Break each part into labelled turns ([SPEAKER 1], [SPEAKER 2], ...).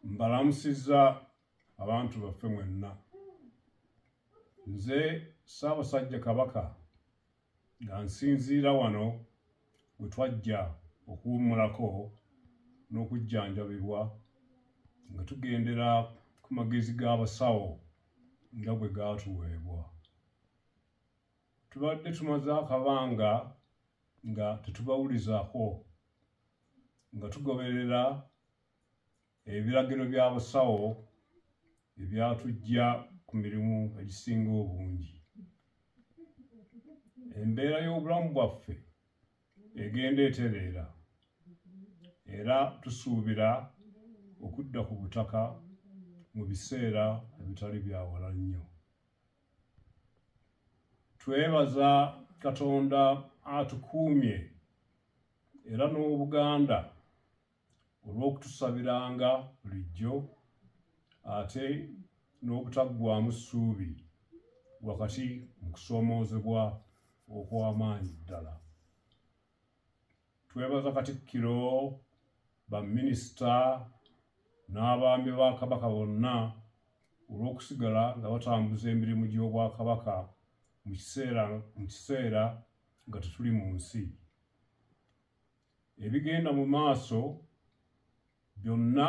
[SPEAKER 1] Mbalamusizza abantu baffe mwenna. Nze Ssaabasajja Kabaka nga nsinziira wano we twajja okuwummulako n'okujjanjabibwa nga tugendera ku magezi g'abasawo nga bwe gaatuweebwa. Tubadde tumaze akabanga nga tetubawulizaako, nga tugoberera ebiragiro by'abasawo ebyatujja ku mirimu egisinga obungi. Embeera y'obulamu bwaffe egenda etereera era tusuubira okudda ku butaka mu biseera ebitali bya wala nnyo. Twebaza Katonda atukuumye era n'Obuganda olw'okutusabiranga bulijjo ate n'obutaggwaamu ssuubi wakati mu kusoomoozebwa okw'amaanyi ddala. Twebaza Katikkiro, baminisita n'abaami ba Kabaka bonna olw'okusigala nga batambuza emirimu gy'Obwakabaka mu kiseera nga tetuli mu nsi. Ebigenda mu maaso byonna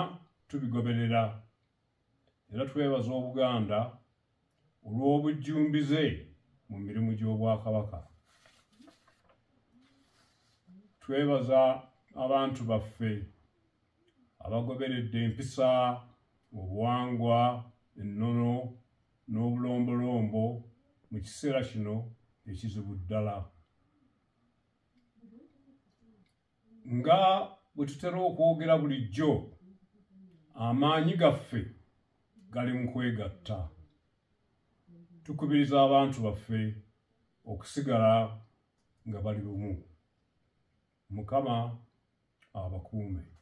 [SPEAKER 1] tubigoberera era twebaza Obuganda olw'obujjumbize mu mirimu gy'Obwakabaka. Twebaza abantu baffe abagoberedde empisa, obuwangwa, ennono n'obulombolombo mu kiseera kino ekizibu ddala. Nga bwe tutera okwogera bulijjo, amaanyi gaffe gali mu kwegatta. Tukubiriza abantu baffe okusigala nga bali bumu. Mukama abakuume.